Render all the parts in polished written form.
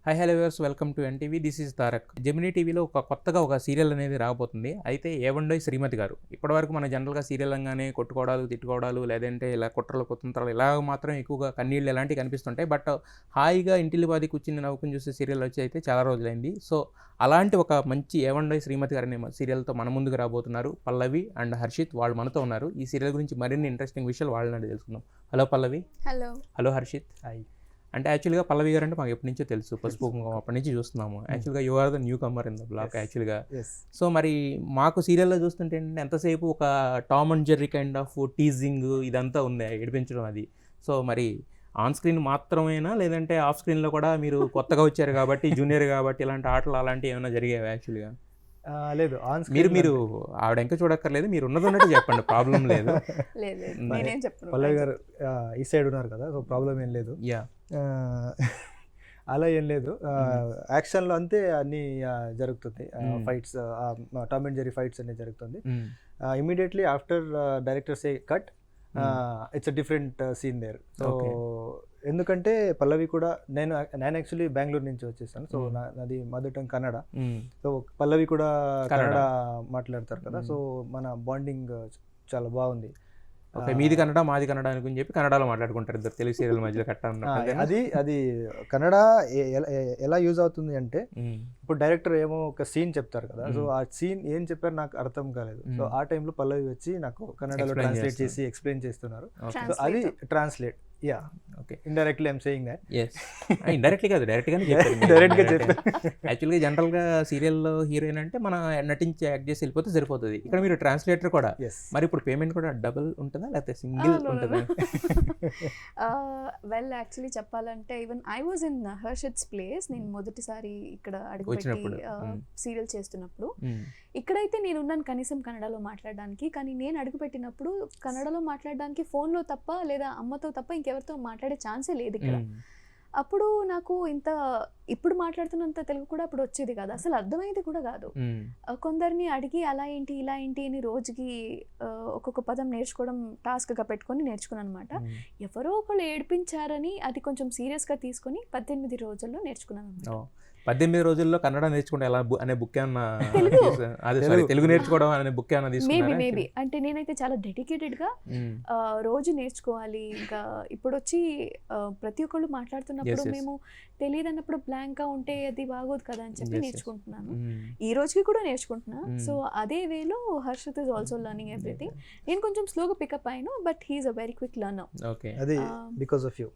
High hello viewers, welcome to NTV. This is Tarak. Gemini టీవీలో కొత్తగా ఒక సీరియల్ అనేది రాబోతుంది. అయితే ఏవండోయ్ శ్రీమతి గారు. ఇప్పటివరకు మన జనరల్గా సీరియల్ అనగానే కొట్టుకోవడాలు, తిట్టుకోవడాలు, లేదంటే ఇలా కుట్రలు కుతంత్రాలు ఇలా మాత్రం ఎక్కువగా కన్నీళ్ళు ఇలాంటివి కనిపిస్తుంటాయి. బట్ హాయిగా ఇంటిల్లిపాది కూర్చుని నవ్వుకుని చూసే సీరియల్ వచ్చి అయితే చాలా రోజులైంది. సో అలాంటి ఒక మంచి ఏవండోయ్ శ్రీమతి గారు అనే సీరియల్తో మన ముందుకు రాబోతున్నారు పల్లవి అండ్ హర్షిత్. వాళ్ళు మనతో ఉన్నారు. ఈ సీరియల్ గురించి మరిన్ని ఇంట్రెస్టింగ్ విషయాలు వాళ్ళని తెలుసుకుందాం. హలో పల్లవి. హలో హర్షిత్. హాయ్. అంటే యాక్చువల్గా పల్లవి గారు అంటే మాకు ఎప్పటి నుంచో తెలుసు, పసుపు కుంకుమ అప్పటి నుంచి చూస్తున్నాము. యాక్చువల్గా you are the newcomer in the block యాక్చువల్గా. సో మరి మాకు సీరియల్లో చూస్తుంటే ఏంటంటే ఎంతసేపు ఒక Tom and Jerry kind of teasing ఇదంతా ఉంది, ఏడిపించడం అది. సో మరి ఆన్ స్క్రీన్ మాత్రమేనా, లేదంటే ఆఫ్ స్క్రీన్లో కూడా మీరు కొత్తగా వచ్చారు కాబట్టి, జూనియర్ కాబట్టి ఇలాంటి ఆటలు అలాంటివి ఏమైనా జరిగాయి యాక్చువల్గా? లేదు, మీరు ఆవిడ ఇంకా చూడక్కర్లేదు, మీరు ఉన్నట్టు చెప్పండి, ప్రాబ్లం లేదు. పల్లవి గారు ఈ సైడ్ ఉన్నారు కదా, సో ప్రాబ్లం ఏం లేదు. యా, అలా ఏం లేదు. యాక్షన్లో అంతే అన్ని జరుగుతుంది. Fights, Tom and Jerry fights అన్ని జరుగుతుంది. Immediately after director say cut, it's a different scene there. So ఎందుకంటే పల్లవి కూడా నేను యాక్చువల్లీ బెంగళూరు నుంచి వచ్చేసాను. సో నాది మదర్ టంగ్ కన్నడ. సో పల్లవి కూడా కన్నడ మాట్లాడతారు కదా, సో మన బాండింగ్ చాలా బాగుంది. ఓకే, మీది కన్నడ మాది కన్నడ అని చెప్పి కన్నడలో మాట్లాడుకుంటారు ఇద్దరు తెలుగు సీరియల్ మధ్యలో కట్ట. అది కన్నడ ఎలా యూజ్ అవుతుంది అంటే, ఇప్పుడు డైరెక్టర్ ఏమో ఒక సీన్ చెప్తారు కదా, సో ఆ సీన్ ఏం చెప్పారు నాకు అర్థం కాలేదు. సో ఆ టైంలో పల్లవి వచ్చి నాకు కన్నడలో ట్రాన్స్లేట్ చేసి ఎక్స్ప్లెయిన్ చేస్తున్నారు. సో అది translate. Yeah, okay, indirectly I'm saying that. yes, indirectly కాదు, డైరెక్ట్గానే చెప్పారు. డైరెక్ట్గా చెప్పారు. యాక్చువల్గా జనరల్గా సీరియల్లో హీరోయిన్ అంటే మన నటించి యాక్ట్ చేసి వెళ్ళిపోతే సరిపోతుంది. ఇక్కడ మీరు ట్రాన్స్లేటర్ కూడా. మరి ఇప్పుడు పేమెంట్ కూడా డబుల్ ఉంటుందా లేకపోతే సింగిల్ ఉంటుందా? వెల్ యాక్చువల్లీ చెప్పాలంటే even I was in Harshit's place. నేను మొదటిసారి ఇక్కడ అడుగుపెట్టి సీరియల్ చేస్తున్నప్పుడు ఇక్కడైతే నేను ఉన్నాను కనీసం కన్నడలో మాట్లాడడానికి. కానీ నేను అడుగుపెట్టినప్పుడు కన్నడలో మాట్లాడడానికి ఫోన్లో తప్ప లేదా అమ్మతో తప్ప ఇంకెవరితో మాట్లాడే ఛాన్సే లేదు ఇక్కడ. అప్పుడు నాకు ఇంత ఇప్పుడు మాట్లాడుతున్నంత తెలుగు కూడా అప్పుడు వచ్చేది కాదు, అసలు అర్థమయ్యేది కూడా కాదు. కొందరిని అడిగి అలా ఏంటి ఇలా ఏంటి అని రోజుకి ఒక్కొక్క పదం నేర్చుకోవడం టాస్క్గా పెట్టుకొని నేర్చుకున్నాను అనమాట. ఎవరో ఒకళ్ళు ఏడిపించారని అది కొంచెం సీరియస్గా తీసుకొని 18 రోజుల్లో నేర్చుకున్నాను అనమాట. 18 రోజుల్లో కన్నడ నేర్చుకుంటే ఎలా అనే బుక్ ఏమన్నా, తెలుగు నేర్చుకోవడం అనే బుక్ ఏమన్నా తీసుకున్నారా? మేబీ అంటే నేనైతే చాలా డెడికేటెడ్గా రోజు నేర్చుకోవాలి. ఇంకా ఇప్పుడు వచ్చి ప్రతి ఒక్కళ్ళు మాట్లాడుతున్నప్పుడు మేము తెలియదు అన్నప్పుడు బ్లాంక్గా ఉంటే అది బాగోదు కదా అని చెప్పి నేర్చుకుంటున్నాను. ఈ రోజుకి కూడా నేర్చుకుంటున్నా. సో అదే వేలో Harshit is also learning everything. నేను కొంచెం స్లోగా పికప్ అయ్యాను, but he is a very quick learner. Okay, అది because of you.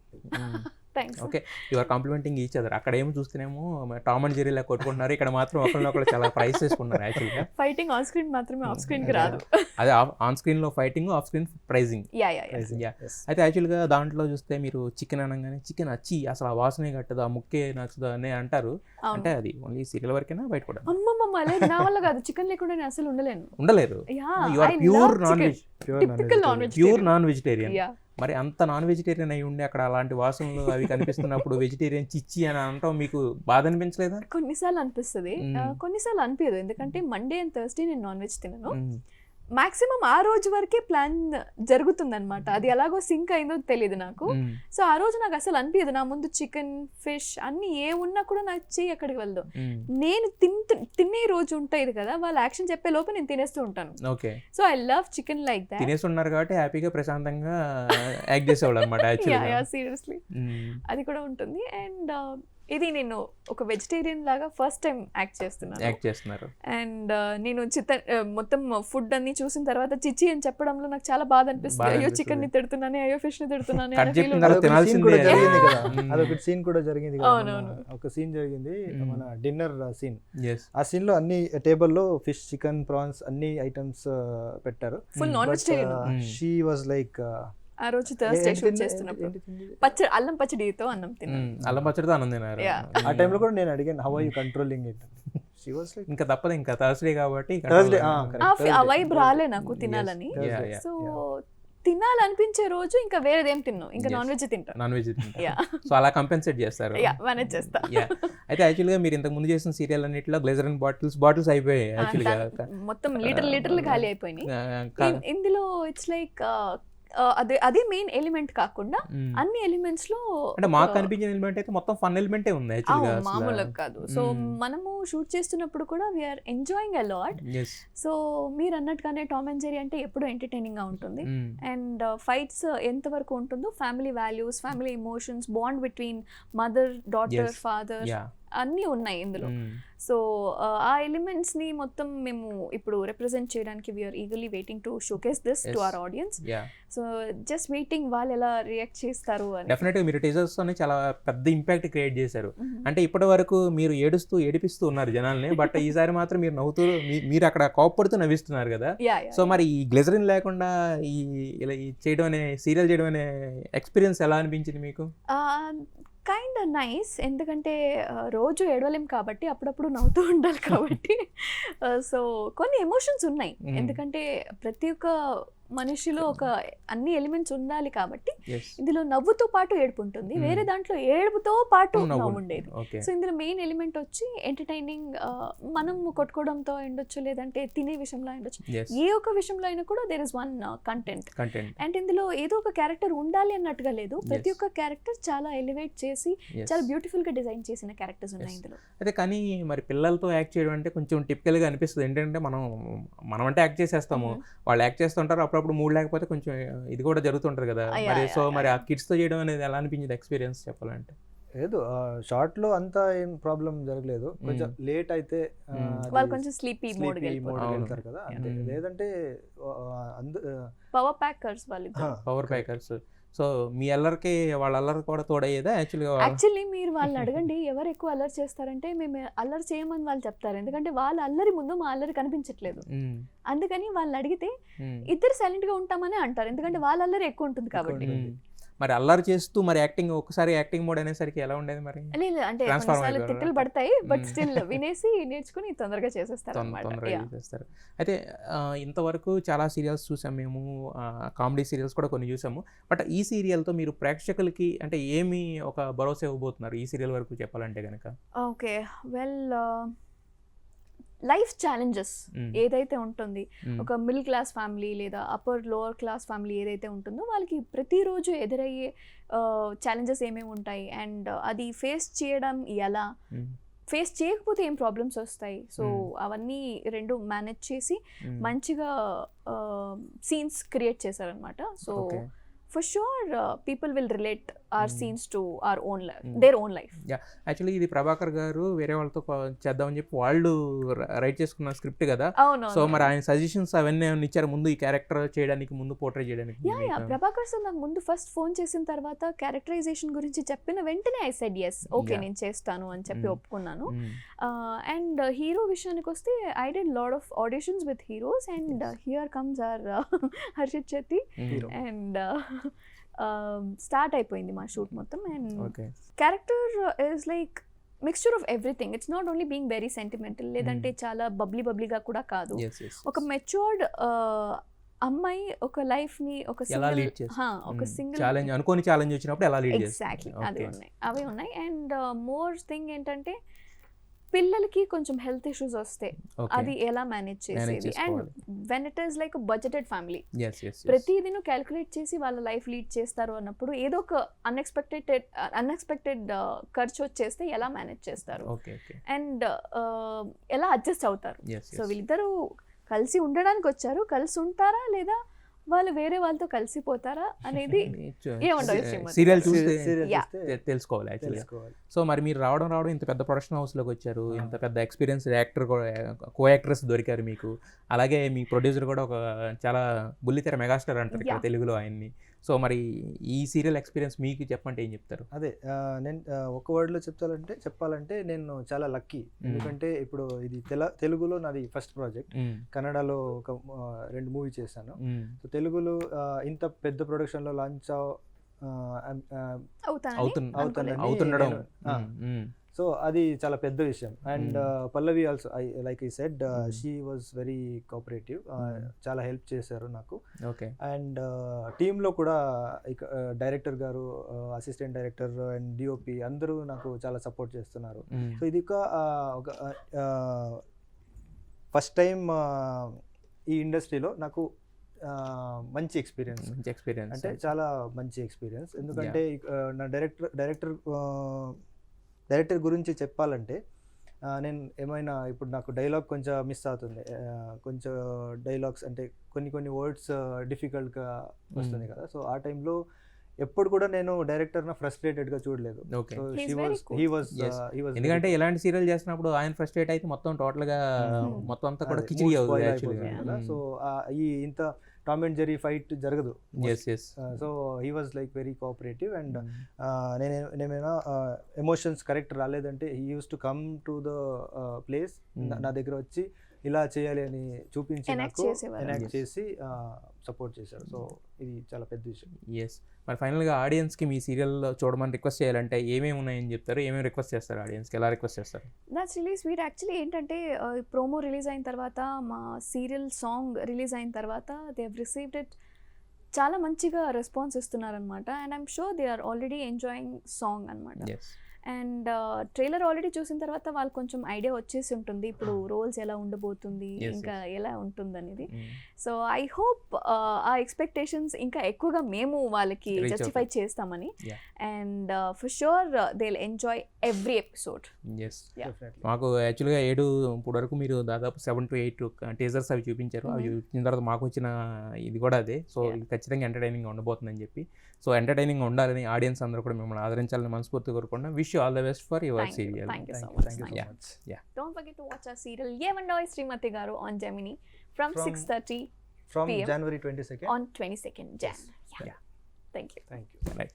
Okay, your complimenting each other. అక్కడ ఏమో చూస్తేనేమో టామ్ అండ్ జెర్రీ లా కొట్టుకుంటున్నారు, ఇక్కడ మాత్రం ఒకరినొకరు చాలా ప్రైస్ చేసుకుంటున్నారు. యాక్చువల్గా ఫైటింగ్ ఆన్ స్క్రీన్ మాత్రమే, ఆఫ్ స్క్రీన్ కి రాదు. అదే ఆన్ స్క్రీన్ లో ఫైటింగ్, ఆఫ్ స్క్రీన్ ప్రైజింగ్. అయితే యాక్చువల్గా దాంట్లో చూస్తే మీరు చికెన్ అనగానే చికెన్ వచ్చి అసలు ఆ వాసనే కట్టదు, ఆ ముక్కే నచ్చదు అని అంటారు. అంటే అది ఓన్లీ సీరియల్ వరకేనా, బయట కూడా? అమ్మమ్మ లేదు, నా వల్ల కాదు. చికెన్ లేకుండా నేను అసలు ఉండలేరు. You are pure non vegetarian. మరి అంత నాన్ వెజిటేరియన్ అయి ఉండి అక్కడ అలాంటి వాసనలు అవి కనిపిస్తున్నప్పుడు వెజిటేరియన్ చిచ్చి అని అనటం మీకు బాధ అనిపించలేదా? కొన్నిసార్లు అనిపిస్తుంది, కొన్నిసార్లు అనిపించదు. ఎందుకంటే మండే అండ్ థర్స్డే నేను నాన్ వెజ్ తినను. మాక్సిమం ఆ రోజు వరకే ప్లాన్ జరుగుతుంది అనమాట. అది ఎలాగో సింక్ అయిందో తెలియదు నాకు. సో ఆ రోజు నాకు అసలు అనిపించదు. నా ముందు చికెన్, ఫిష్ అన్ని ఏ ఉన్నా కూడా నాకు చెయ్యి అక్కడికి వెళ్దాం. నేను తినే రోజు ఉంటుంది కదా, వాళ్ళు యాక్షన్ చెప్పే లోపు నేను తినేస్తూ ఉంటాను. Okay, so I love chicken like that. తినేస్తున్నారు కాబట్టి హ్యాపీగా ప్రశాంతంగా యాక్ట్ చేసేవాళ్ళు అనమాట. సీరియస్లీ అది కూడా ఉంటుంది. అండ్ ఇది నేను ఒక వెజిటేరియన్ లాగా ఫస్ట్ టైం యాక్ట్ చేస్తున్నారు. అండ్ నేను మొత్తం ఫుడ్ అన్ని చూసిన తర్వాత చిచ్చి అని చెప్పడంలో నాకు చాలా బాధ అనిపిస్తుంది. అయ్యో చికెన్ ని తిడుతున్నానే, అయ్యో ఫిష్ ని తిడుతున్నానే. అదొక సీన్ కూడా జరిగింది. ఒక సీన్ జరిగింది, మన డిన్నర్ సీన్. ఆ సీన్ లో అన్ని టేబుల్ లో ఫిష్, చికెన్, ప్రాన్స్ అన్ని ఐటమ్స్ పెట్టారు. Full non vegetarian. She was like ఆ రోజు థర్స్డే షూట్ చేస్తున్నప్పుడు అల్లం పచ్చడితో అన్నం తిన్నాను. అల్లం పచ్చడితో అన్నం తిన్నారు. ఆ టైంలో కూడా నేను అడిగాను, how are you controlling it? She was like, ఇంకా తప్పదు, ఇంకా థర్స్డే కాబట్టి ఆ వైబ్ రాలే నాకు తినాలని. సో తినాలనిపించే రోజు ఇంకా వేరేదేం తిన్నాను, ఇంకా నాన్ వెజ్ తింటాను. సో అలా కంపెన్సేట్ చేస్తారు, మేనేజ్ చేస్తా. అయితే యాక్చువల్గా మీరు ఇంతకు ముందు చేసిన సీరియల్ అన్నిట్లో గ్లిజరిన్ బాటిల్స్ అయిపోయాయి. యాక్చువల్గా మొత్తం లీటర్లు ఖాళీ అయిపోయినాయి. ఇందులో ఇట్స్ లైక్ అదే మెయిన్ ఎలిమెంట్ కాకుండా అన్ని ఎలిమెంట్స్ లో అంటే మాకు కనిపించిన ఎలిమెంట్ అయితే మొత్తం ఫన్ ఎలిమెంటే ఉంది యాక్చువల్గా మామూలుగా కాదు. సో మనము షూట్ చేస్తున్నప్పుడు కూడా we're enjoying a lot. So మీరు అన్నట్టుగానే టామ్ అండ్ జెర్రీ అంటే ఎప్పుడు ఎంటర్టైనింగ్ గా ఉంటుంది. అండ్ ఫైట్స్ ఎంత వరకు ఉంటుందో family values, family emotions, bond between mother, daughter, father అన్నీ ఉన్నాయి ఇందులో. సో ఆ ఎలిమెంట్స్ ని మొత్తం మేము ఇప్పుడు రిప్రజెంట్ చేయడానికి we're eagerly waiting to showcase this to our audience. So just waiting వాళ్ళు ఎలా రియాక్ట్ చేస్తారు అని. డెఫినెట్గా మీరు టీజర్స్ తోనే చాలా పెద్ద ఇంపాక్ట్ క్రియేట్ చేశారు. అంటే ఇప్పటి వరకు మీరు ఏడిపిస్తూ ఉన్నారు జనాల్ని, బట్ ఈసారి మాత్రం మీరు నవ్వుతూ మీరు అక్కడ కోప్పడుతూ నవ్విస్తున్నారు కదా. సో మరి ఈ గ్లిజరిన్ లేకుండా ఇలా చేయడం అనే సీరియల్ చేయడం అనే ఎక్స్పీరియన్స్ ఎలా అనిపించింది మీకు? కైండ్ నైస్, ఎందుకంటే రోజు ఏడవలేం కాబట్టి అప్పుడప్పుడు నవ్వుతూ ఉండాలి కాబట్టి. సో కొన్ని ఎమోషన్స్ ఉన్నాయి, ఎందుకంటే ప్రతి ఒక్క మనిషిలో ఒక అన్ని ఎలిమెంట్స్ ఉండాలి కాబట్టి ఇందులో నవ్వుతో పాటు ఏడుపు ఉంటుంది, వేరే దాంట్లో ఏడుపుతో పాటు నవ్వు ఉండేది. సో ఇందులో మెయిన్ ఎలిమెంట్ వచ్చి ఎంటర్టైనింగ్, మనం కొట్టుకోవడంతో ఉండొచ్చు, లేదంటే తినే విషయంలో ఉండొచ్చు, ఏ ఒక్క విషయంలో అయినా కూడా there is one content. And ఇందులో ఏదో ఒక క్యారెక్టర్ ఉండాలి అన్నట్టుగా లేదు, ప్రతి ఒక్క క్యారెక్టర్ చాలా ఎలివేట్ చేసి చాలా బ్యూటిఫుల్ గా డిజైన్ చేసిన క్యారెక్టర్స్ ఉన్నాయి ఇందులో. అదే కానీ మరి పిల్లలతో యాక్ట్ చేయడం అంటే కొంచెం టిపికల్ గా అనిపిస్తుంది. ఏంటంటే మనం అంటే యాక్ట్ చేసేస్తాము, వాళ్ళు యాక్ట్ చేస్తుంటారు, అప్పుడప్పుడు మూడ్ లేకపోతే కొంచెం ఇది కూడా జరుగుతుంటది కదా మరి. సో మరి ఆ కిడ్స్ తో చేయడం అనేది ఎలా అనిపించింది ఎక్స్పీరియన్స్ చెప్పాలంటే? లేదు, షార్ట్ లో అంతా ఏం ప్రాబ్లం జరగలేదు, కొంచెం లేట్ అయితే వాళ్ళు కొంచెం స్లీపీ మోడ్ వెళ్తారు కదా, లేదంటే పవర్ ప్యాకర్స్ వాళ్ళు, పవర్ ప్యాకర్స్. సో మీ అల్లరికి వాళ్ళ అల్లరి కూడా తోడయ్యేదా? యాక్చువల్లీ మీరు వాళ్ళని అడగండి ఎవరు ఎక్కువ అల్లరి చేస్తారంటే మేము అల్లరి చేయమని వాళ్ళు చెప్తారు, ఎందుకంటే వాళ్ళ అల్లరి ముందు మా అల్లరి కనిపించట్లేదు. అందుకని వాళ్ళని అడిగితే ఇద్దరు సైలెంట్ గా ఉంటామని అంటారు, ఎందుకంటే వాళ్ళ అల్లరి ఎక్కువ ఉంటుంది కాబట్టి. మరి అల్లరి చేస్తూ మరి యాక్టింగ్ ఒకసారి యాక్టింగ్ మోడ్ అనేసరికి ఎలా ఉండేది మరి? లేదు అంటే తిట్టలు పడతాయి, బట్ స్టిల్ వినేసి నేర్చుకుని తొందరగా చేసేస్తారు. అయితే ఇంతవరకు చాలా సీరియల్స్ చూసాం మేము, కామెడీ సీరియల్స్ కూడా కొన్ని చూసాము, బట్ ఈ సీరియల్తో మీరు ప్రేక్షకులకి అంటే ఏమి ఒక భరోసా ఇవ్వబోతున్నారు ఈ సీరియల్ వరకు చెప్పాలంటే కనుక? ఓకే, వెల్ లైఫ్ ఛాలెంజెస్ ఏదైతే ఉంటుంది, ఒక మిడిల్ క్లాస్ ఫ్యామిలీ లేదా అప్పర్ లోవర్ క్లాస్ ఫ్యామిలీ ఏదైతే ఉంటుందో వాళ్ళకి ప్రతిరోజు ఎదురయ్యే ఛాలెంజెస్ ఏమేమి ఉంటాయి, అండ్ అది ఫేస్ చేయడం ఎలా, ఫేస్ చేయకపోతే ఏం ప్రాబ్లమ్స్ వస్తాయి, సో అవన్నీ రెండు మేనేజ్ చేసి మంచిగా సీన్స్ క్రియేట్ చేశారనమాట. So for sure people will relate our scenes to our own their own life. Actually ఇది ప్రభాకర్ గారు వేరే వాళ్ళతో చేద్దామని చెప్పి వాళ్ళు రైట్ చేసుకున్న స్క్రిప్ట్ కదా. సో మరి ఆయన సజెషన్స్ అవన్నీ ఇచ్చారు ముందు ఈ క్యారెక్టర్ చేయడానికి, ముందు పోర్ట్రే చేయడానికి? ప్రభాకర్ సార్ నాకు ముందు ఫస్ట్ ఫోన్ చేసిన తర్వాత క్యారెక్టరైజేషన్ గురించి చెప్పిన వెంటనే ఐ సెడ్ yes, ఓకే నేను చేస్తాను అని చెప్పి ఒప్పుకున్నాను. అండ్ హీరో విషయానికి వస్తే I did lot of auditions with heroes, and here comes our Harshit Shetty, and start అయిపోయింది మా షూట్ మొత్తం. And character is like mixture of everything, it's not only being very sentimental, లేదంటే చాలా బబ్లీగా కూడా కాదు. ఒక మెచ్యూర్డ్ అమ్మాయి ఒక లైఫ్ ని ఒక సింగిల్ ఛాలెంజ్ అనుకోని ఛాలెంజ్ వచ్చినప్పుడు ఎలా లీడ్ చేస్తుంది, ఎగ్జాక్ట్లీ అవి ఉన్నాయి. అండ్ మోర్ థింగ్ ఏంటంటే పిల్లలకి కొంచెం హెల్త్ ఇష్యూస్ వస్తే అది ఎలా మేనేజ్ చేసేది, and when it is like budgeted family, ప్రతిదీ క్యాలిక్యులేట్ చేసి వాళ్ళ లైఫ్ లీడ్ చేస్తారు అన్నప్పుడు ఏదో ఒక అన్ఎక్స్పెక్టెడ్ ఖర్చు వచ్చేస్తే ఎలా మేనేజ్ చేస్తారు, అండ్ ఎలా అడ్జస్ట్ అవుతారు. సో వీళ్ళిద్దరూ కలిసి ఉండడానికి వచ్చారు, కలిసి ఉంటారా లేదా వాళ్ళు వేరే వాళ్ళతో కలిసిపోతారా అనేది సీరియల్ చూస్తే తెలుసుకోవాలి యాక్చువల్గా. సో మరి మీరు రావడం ఇంత పెద్ద ప్రొడక్షన్ హౌస్లోకి వచ్చారు, ఇంత పెద్ద ఎక్స్పీరియన్స్ యాక్టర్ కో యాక్ట్రెస్ దొరికారు మీకు, అలాగే మీ ప్రొడ్యూసర్ కూడా ఒక చాలా బుల్లితెర మెగాస్టార్ అంటారు ఇక్కడ తెలుగులో ఆయన్ని. సో మరి ఈ సీరియల్ ఎక్స్పీరియన్స్ మీకు చెప్పంటే ఏం చెప్తారు? అదే నేను ఒక వర్డ్లో చెప్పాలంటే నేను చాలా లక్కీ, ఎందుకంటే ఇప్పుడు ఇది తెలుగులో నాది ఫస్ట్ ప్రాజెక్ట్, కన్నడలో ఒక 2 మూవీ చేశాను. సో తెలుగులో ఇంత పెద్ద ప్రొడక్షన్లో లాంచ్ అవుతుండడం, సో అది చాలా పెద్ద విషయం. And Pallavi also like I said she was very cooperative, చాలా హెల్ప్ చేశారు నాకు. అండ్ టీంలో కూడా డైరెక్టర్ గారు, అసిస్టెంట్ డైరెక్టర్ అండ్ డిఓపి అందరూ నాకు చాలా సపోర్ట్ చేస్తున్నారు. సో ఇది ఒక ఫస్ట్ టైం ఈ ఇండస్ట్రీలో నాకు మంచి ఎక్స్పీరియన్స్. మంచి ఎక్స్పీరియన్స్ అంటే చాలా మంచి ఎక్స్పీరియన్స్. ఎందుకంటే నా డైరెక్టర్ గురించి చెప్పాలంటే నేను ఏమైనా ఇప్పుడు నాకు డైలాగ్ కొంచెం మిస్ అవుతుంది. కొంచెం డైలాగ్స్ అంటే కొన్ని వర్డ్స్ డిఫికల్ట్గా వస్తుంది కదా. సో ఆ టైంలో ఎప్పుడు కూడా నేను డైరెక్టర్ని ఫ్రస్ట్రేటెడ్గా చూడలేదు. Okay. So He's he very was cool. he was Yes. he was ఎందుకంటే ఇలాంటి సీరియల్ చేసినప్పుడు ఆయన ఫ్రస్ట్రేట్ అయితే మొత్తం టోటల్గా మొత్తం అంతా కూడా అదే, కిచిడి mood అవుతుంది spoil యాక్చువల్గా. అయిపోతుంది కదా. సో ఈ ఇంత టామ్ అండ్ జెర్రీ ఫైట్ జరగదు. Yes yes so he was like very cooperative and నేనేమైనా ఎమోషన్స్ కరెక్ట్ రాలేదంటే he used to come to the place, నా దగ్గర వచ్చి ఇలా చేయాలి అని చూపించి Enact నాకు చేసేవారు. Enact Yes. చేసి సపోర్ట్ చేశారు. సో ఇది చాలా పెద్ద విషయం. ఎస్. మరి ఫైనల్గా ఆడియన్స్కి మీ సీరియల్లో చూడమని రిక్వెస్ట్ చేయాలంటే ఏమేమి ఉన్నాయని చెప్తారు, ఏమేమి రిక్వెస్ట్ చేస్తారు ఆడియన్స్కి, ఎలా రిక్వెస్ట్ చేస్తారు? That's really sweet. యాక్చువల్లీ ఏంటంటే ప్రోమో రిలీజ్ అయిన తర్వాత, మా సీరియల్ సాంగ్ రిలీజ్ అయిన తర్వాత దే హెవ్ రిసీవ్డ్ ఇట్, చాలా మంచిగా రెస్పాన్స్ ఇస్తున్నారనమాట. And I'm sure they are already enjoying song అనమాట. ఎస్. అండ్ ట్రైలర్ ఆల్రెడీ చూసిన తర్వాత వాళ్ళకి కొంచెం ఐడియా వచ్చేసి ఉంటుంది ఇప్పుడు రోల్స్ ఎలా ఉండబోతుంది, Yes, ఇంకా ఎలా ఉంటుంది అనేది. Mm. సో ఐ హోప్ ఆ ఎక్స్పెక్టేషన్స్ ఇంకా ఎక్కువగా మేము వాళ్ళకి Reach జస్టిఫై అవుతాం. చేస్తామని. Yeah. And for sure they will enjoy every episode. Yes. Yeah. Definitely. మాకు యాక్చువల్గా 7 ఇప్పుడు వరకు మీరు దాదాపు 7 to 8 టీజర్స్ అవి చూపించారు. అవి చూపించిన తర్వాత మాకు వచ్చిన ఇది కూడా అదే. So Yeah. ఇది ఖచ్చితంగా ఎంటర్టైనింగ్ ఉండబోతుందని చెప్పి, సో ఎంటర్టైనింగ్ ఉండాలని ఆడియన్స్ అందరూ కూడా మిమ్మల్ని ఆదరించాలని మనస్ఫూర్తి కోరుకుంటున్నా. Wish you all the best for your serial. Thank you so Thank much. you so Yeah. much. Don't forget to watch our serial Yevandoy Srimati Garu on Gemini from From 6:30 From PM. January 22nd. on 22nd Jan. Yes. Yeah. Thank you. Thank you. Right.